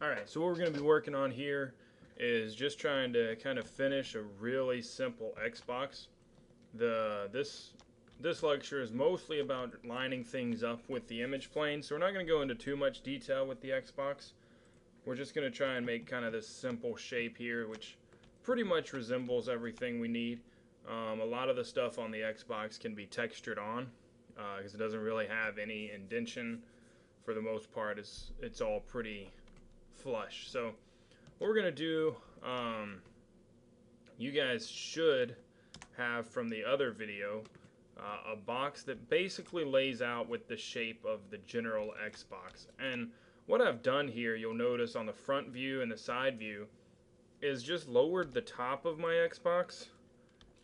Alright, so what we're going to be working on here is just trying to kind of finish a really simple Xbox. This lecture is mostly about lining things up with the image plane, so we're not going to go into too much detail with the Xbox. We're just going to try and make kind of this simple shape here, which pretty much resembles everything we need. A lot of the stuff on the Xbox can be textured on because it doesn't really have any indentation. For the most part, it's all pretty flush. So what we're gonna do, you guys should have from the other video a box that basically lays out with the shape of the general Xbox. And what I've done here, you'll notice on the front view and the side view, is just lowered the top of my Xbox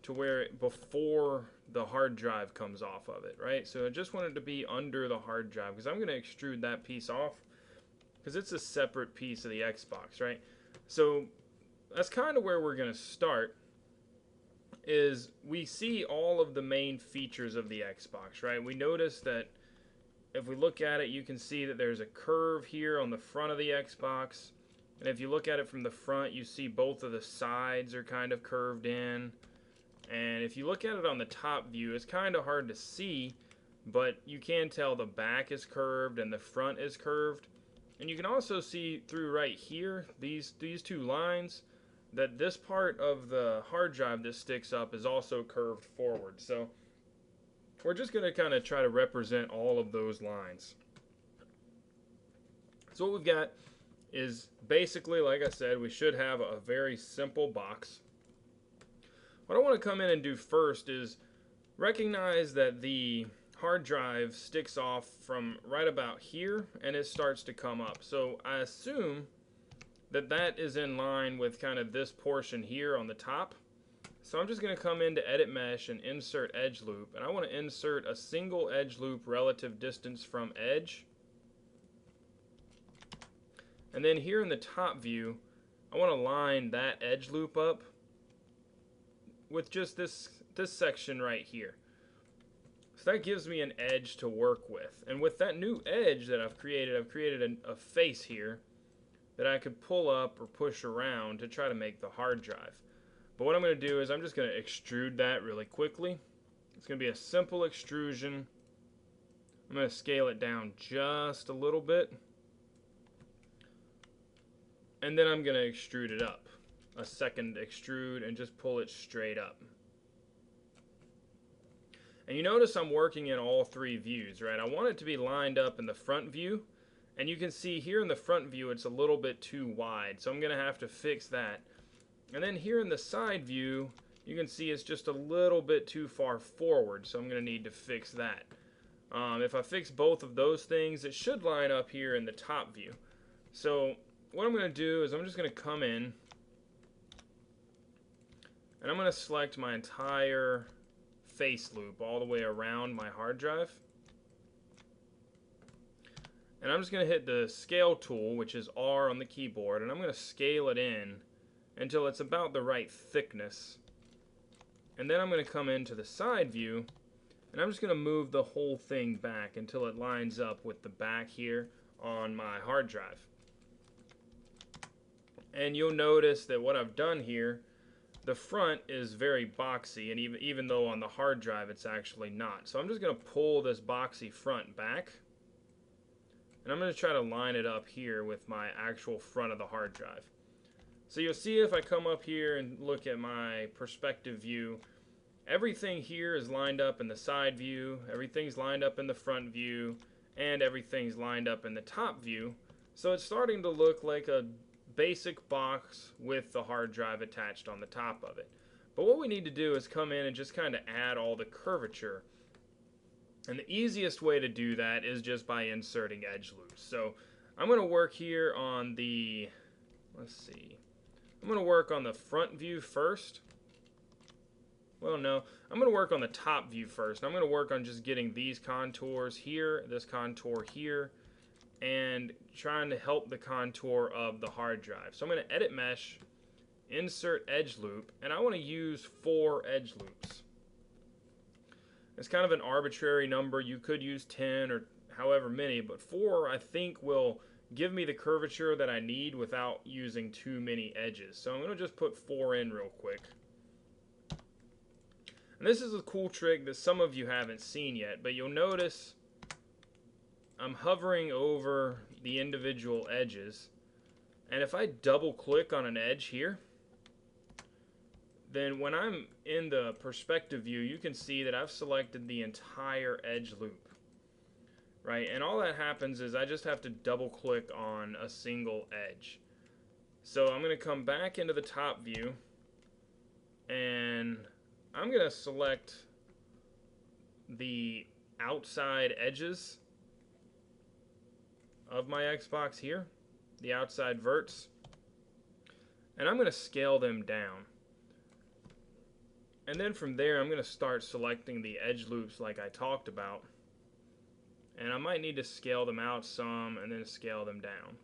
to where before the hard drive comes off of it, right? So I just wanted to be under the hard drive because I'm going to extrude that piece off because it's a separate piece of the Xbox, right? So that's kind of where we're going to start. Is we see all of the main features of the Xbox, right? We notice that if we look at it, you can see that there's a curve here on the front of the Xbox. And if you look at it from the front, you see both of the sides are kind of curved in. And if you look at it on the top view, it's kind of hard to see, but you can tell the back is curved and the front is curved. And you can also see through right here, these two lines, that this part of the hard drive that sticks up is also curved forward. So we're just going to kind of try to represent all of those lines. So what we've got is basically, like I said, we should have a very simple box. What I want to come in and do first is recognize that the hard drive sticks off from right about here and it starts to come up. So I assume that that is in line with kind of this portion here on the top. So I'm just going to come into Edit Mesh and insert Edge Loop, and I want to insert a single edge loop relative distance from edge. And then here in the top view, I want to line that edge loop up with just this section right here. So that gives me an edge to work with. And with that new edge that I've created a face here that I could pull up or push around to try to make the hard drive. But what I'm going to do is I'm just going to extrude that really quickly. It's going to be a simple extrusion. I'm going to scale it down just a little bit. And then I'm going to extrude it up. A second extrude and just pull it straight up. And you notice I'm working in all three views, right? I want it to be lined up in the front view, and you can see here in the front view it's a little bit too wide, so I'm going to have to fix that. And then here in the side view, you can see it's just a little bit too far forward, so I'm going to need to fix that. If I fix both of those things, it should line up here in the top view. So what I'm going to do is I'm just going to come in and I'm going to select my entire face loop all the way around my hard drive. And I'm just going to hit the scale tool, which is R on the keyboard, and I'm going to scale it in until it's about the right thickness. And then I'm going to come into the side view, and I'm just going to move the whole thing back until it lines up with the back here on my hard drive. And you'll notice that what I've done here, the front is very boxy, and even though on the hard drive it's actually not. So I'm just going to pull this boxy front back, and I'm going to try to line it up here with my actual front of the hard drive. So you'll see if I come up here and look at my perspective view, everything here is lined up in the side view, everything's lined up in the front view, and everything's lined up in the top view. So it's starting to look like a basic box with the hard drive attached on the top of it. But what we need to do is come in and just kind of add all the curvature. And the easiest way to do that is just by inserting edge loops. So I'm going to work here on the, let's see, I'm going to work on the front view first. Well, no, I'm going to work on the top view first. I'm going to work on just getting these contours here, this contour here, and trying to help the contour of the hard drive. So I'm going to edit mesh, insert edge loop, and I want to use 4 edge loops. It's kind of an arbitrary number. You could use 10 or however many, but 4 I think will give me the curvature that I need without using too many edges. So I'm going to just put 4 in real quick. And this is a cool trick that some of you haven't seen yet, but you'll notice I'm hovering over the individual edges. And if I double click on an edge here, then when I'm in the perspective view, you can see that I've selected the entire edge loop. Right, and all that happens is I just have to double click on a single edge. So I'm going to come back into the top view, and I'm going to select the outside edges of my Xbox here, the outside verts, and I'm going to scale them down. And then from there, I'm going to start selecting the edge loops like I talked about. And I might need to scale them out some and then scale them down.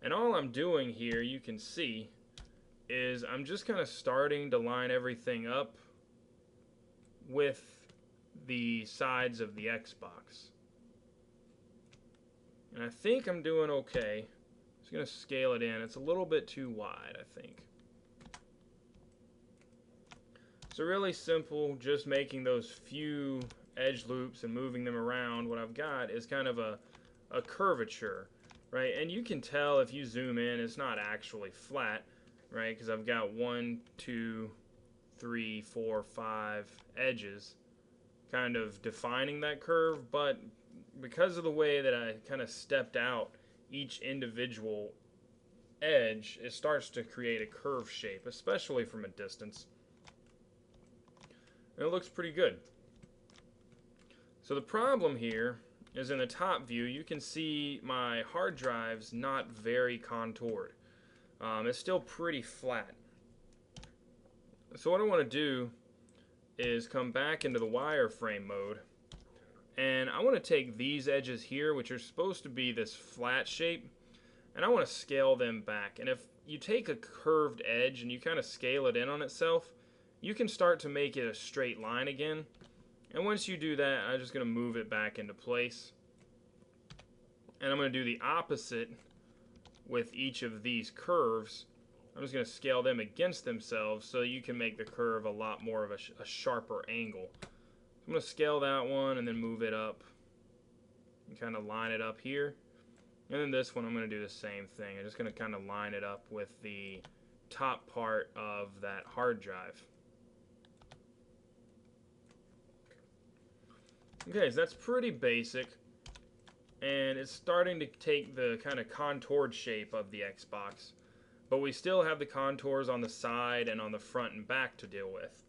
And all I'm doing here, you can see, is I'm just kind of starting to line everything up with the sides of the Xbox. And I think I'm doing okay. I'm just going to scale it in. It's a little bit too wide, I think. So really simple, just making those few edge loops and moving them around. What I've got is kind of a curvature, right? And you can tell if you zoom in, it's not actually flat, right? Because I've got 1, 2, 3, 4, 5 edges kind of defining that curve, but because of the way that I kind of stepped out each individual edge, it starts to create a curve shape, especially from a distance. And it looks pretty good. So the problem here is in the top view, you can see my hard drive's not very contoured. It's still pretty flat. So what I want to do is come back into the wireframe mode, and I want to take these edges here, which are supposed to be this flat shape, and I want to scale them back. And if you take a curved edge and you kind of scale it in on itself, you can start to make it a straight line again. And once you do that, I'm just going to move it back into place. And I'm going to do the opposite with each of these curves. I'm just going to scale them against themselves so you can make the curve a lot more of a sharper angle. I'm going to scale that one and then move it up and kind of line it up here. And then this one I'm going to do the same thing. I'm just going to kind of line it up with the top part of that hard drive. Okay, so that's pretty basic, and it's starting to take the kind of contoured shape of the Xbox, but we still have the contours on the side and on the front and back to deal with.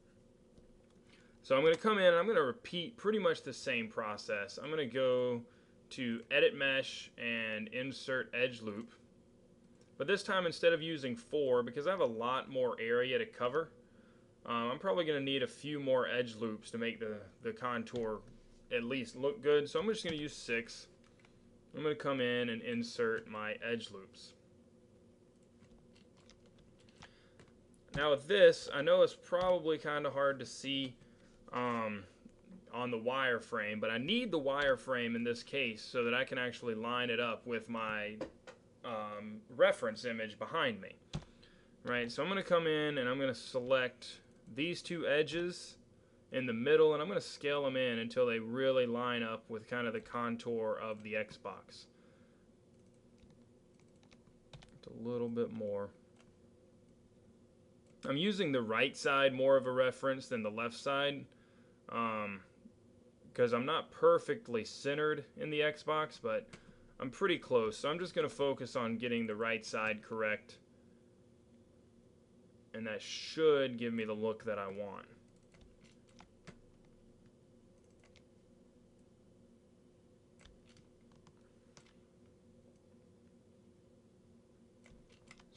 So I'm going to come in and I'm going to repeat pretty much the same process. I'm going to go to Edit Mesh and Insert Edge Loop, but this time instead of using 4, because I have a lot more area to cover, I'm probably going to need a few more edge loops to make the contour at least look good. So I'm just going to use 6. I'm going to come in and insert my edge loops. Now with this, I know it's probably kind of hard to see on the wireframe, but I need the wireframe in this case so that I can actually line it up with my reference image behind me. Right, so I'm going to come in and I'm going to select these 2 edges in the middle, and I'm going to scale them in until they really line up with kind of the contour of the Xbox. Just a little bit more. I'm using the right side more of a reference than the left side because I'm not perfectly centered in the Xbox, but I'm pretty close. So I'm just going to focus on getting the right side correct, and that should give me the look that I want.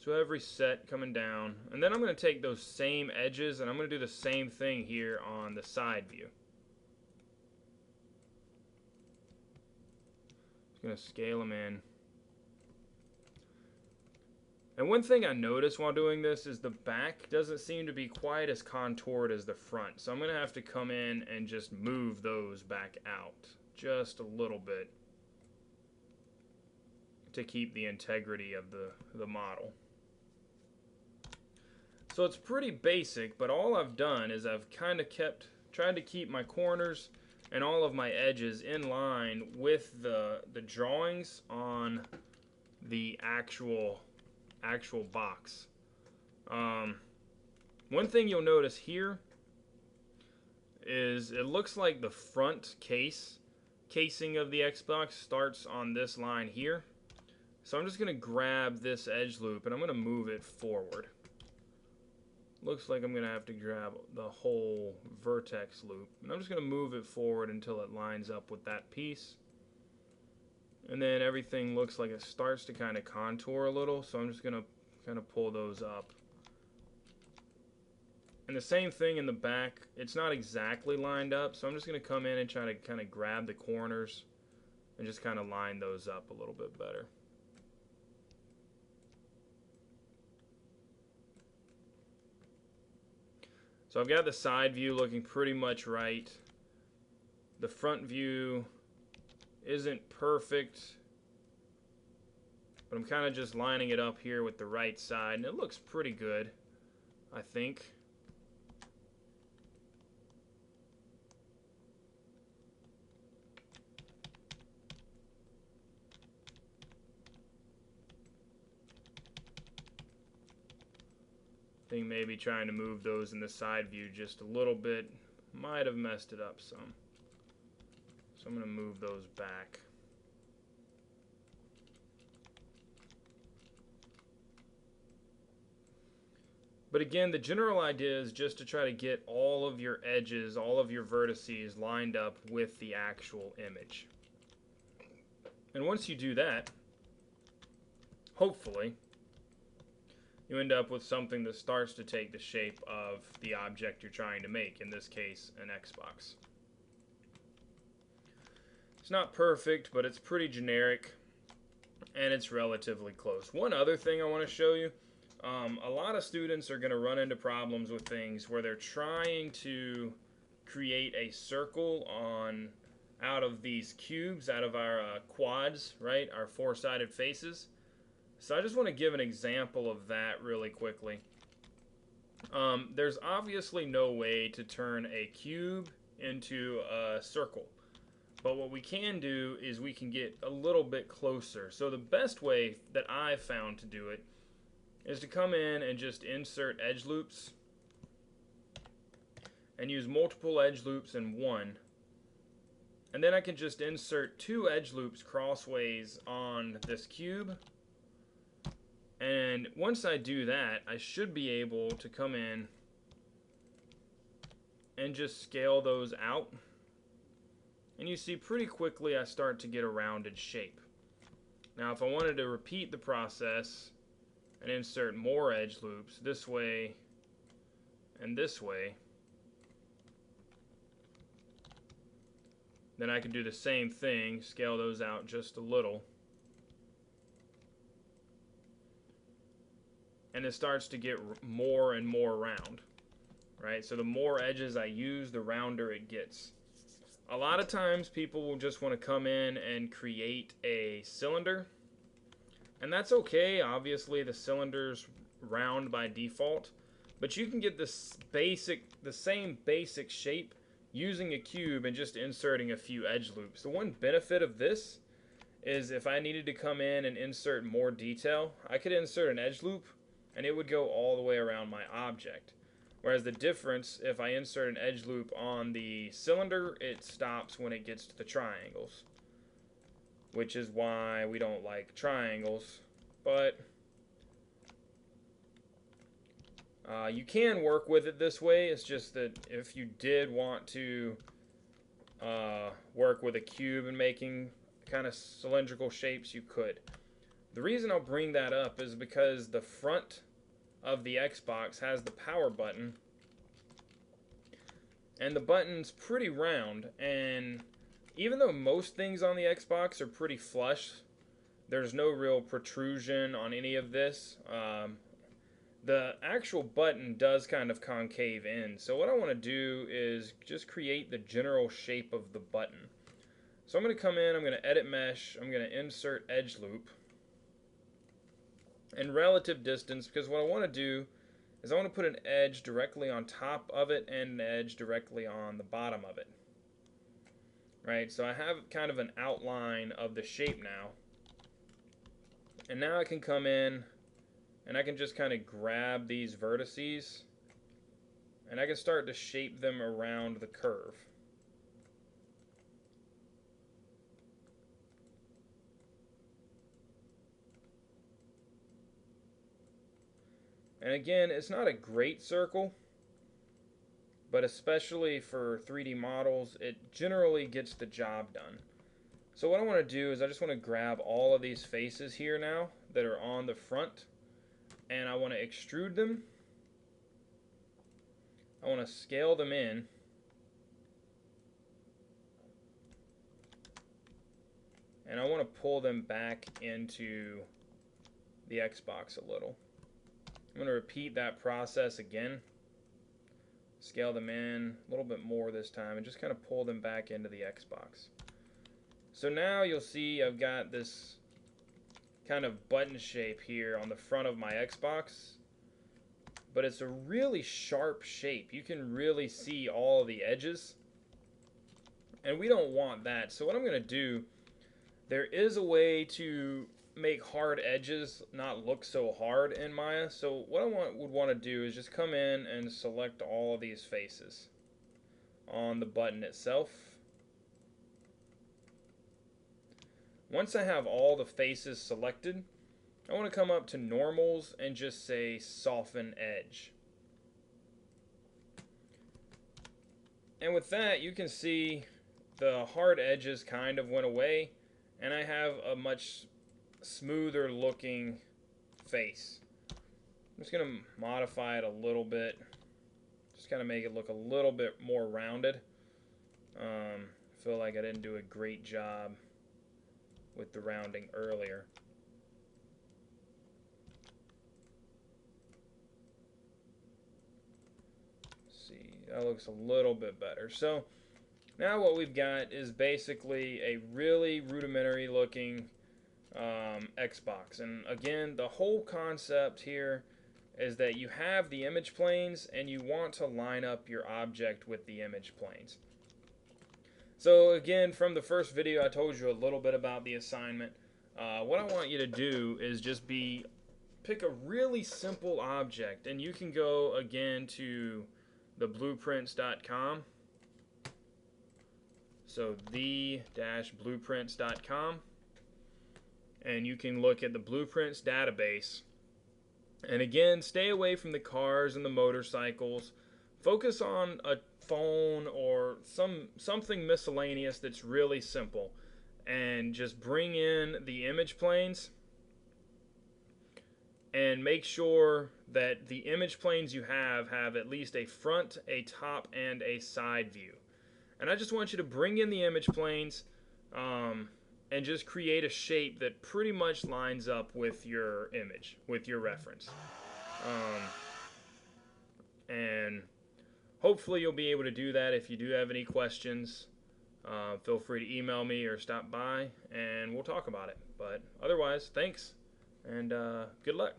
So every set coming down, and then I'm going to take those same edges and I'm going to do the same thing here on the side view. Just going to scale them in. And one thing I noticed while doing this is the back doesn't seem to be quite as contoured as the front. So I'm going to have to come in and just move those back out just a little bit to keep the integrity of the model. So it's pretty basic, but all I've done is I've kind of tried to keep my corners and all of my edges in line with the drawings on the actual box. One thing you'll notice here is it looks like the front casing of the Xbox starts on this line here. So I'm just going to grab this edge loop and I'm going to move it forward. Looks like I'm going to have to grab the whole vertex loop. And I'm just going to move it forward until it lines up with that piece. And then everything looks like it starts to kind of contour a little. So I'm just going to kind of pull those up. And the same thing in the back. It's not exactly lined up. So I'm just going to come in and try to kind of grab the corners and just kind of line those up a little bit better. So I've got the side view looking pretty much right. The front view isn't perfect, but I'm kind of just lining it up here with the right side, and it looks pretty good, I think. I think maybe trying to move those in the side view just a little bit might have messed it up some. So I'm going to move those back. But again, the general idea is just to try to get all of your edges, all of your vertices lined up with the actual image. And once you do that, hopefully, you end up with something that starts to take the shape of the object you're trying to make, in this case, an Xbox. It's not perfect, but it's pretty generic, and it's relatively close. One other thing I want to show you, a lot of students are going to run into problems with things where they're trying to create a circle out of these cubes, out of our quads, right, our four-sided faces. So I just want to give an example of that really quickly. There's obviously no way to turn a cube into a circle. But what we can do is we can get a little bit closer. So the best way that I've found to do it is to come in and just insert edge loops and use multiple edge loops in one. And then I can just insert 2 edge loops crossways on this cube. And once I do that, I should be able to come in and just scale those out. And you see pretty quickly I start to get a rounded shape. Now if I wanted to repeat the process and insert more edge loops this way and this way, then I can do the same thing, scale those out just a little. And it starts to get more and more round, right? So the more edges I use, the rounder it gets. A lot of times people will just want to come in and create a cylinder, and that's okay. Obviously the cylinder's round by default, but you can get the same basic shape using a cube and just inserting a few edge loops. The one benefit of this is if I needed to come in and insert more detail, I could insert an edge loop and it would go all the way around my object. Whereas the difference, if I insert an edge loop on the cylinder, it stops when it gets to the triangles. Which is why we don't like triangles. But you can work with it this way. It's just that if you did want to work with a cube and making kind of cylindrical shapes, you could. The reason I'll bring that up is because the front of the Xbox has the power button, and the button's pretty round, and even though most things on the Xbox are pretty flush, there's no real protrusion on any of this, the actual button does kind of concave in. So what I want to do is just create the general shape of the button. So I'm going to come in, I'm going to edit mesh, I'm going to insert edge loop. and relative distance, because what I want to do is I want to put an edge directly on top of it and an edge directly on the bottom of it. Right, so I have kind of an outline of the shape now. And now I can come in and I can just kind of grab these vertices and I can start to shape them around the curve. And again, it's not a great circle, but especially for 3D models, it generally gets the job done. So what I want to do is I just want to grab all of these faces here now that are on the front, and I want to extrude them. I want to scale them in. And I want to pull them back into the Xbox a little. I'm going to repeat that process again. Scale them in a little bit more this time and just kind of pull them back into the Xbox. So now you'll see I've got this kind of button shape here on the front of my Xbox, but it's a really sharp shape. You can really see all of the edges, and we don't want that. So what I'm going to do, there is a way to make hard edges not look so hard in Maya. So what I would want to do is just come in and select all of these faces on the button itself. Once I have all the faces selected, I want to come up to normals and just say soften edge. And with that, you can see the hard edges kind of went away, and I have a much smoother looking face. I'm just going to modify it a little bit, just kind of make it look a little bit more rounded. I feel like I didn't do a great job with the rounding earlier. Let's see, that looks a little bit better. So now what we've got is basically a really rudimentary looking Xbox. And again, the whole concept here is that you have the image planes and you want to line up your object with the image planes. So again, from the first video I told you a little bit about the assignment. What I want you to do is just pick a really simple object, and you can go again to the blueprints.com. So the-blueprints.com, and you can look at the blueprints database. And again, stay away from the cars and the motorcycles. Focus on a phone or something miscellaneous that's really simple, and just bring in the image planes and make sure that the image planes you have at least a front, a top, and a side view. And I just want you to bring in the image planes and just create a shape that pretty much lines up with your image, with your reference. And hopefully you'll be able to do that. If you do have any questions, feel free to email me or stop by and we'll talk about it. But otherwise, thanks and good luck.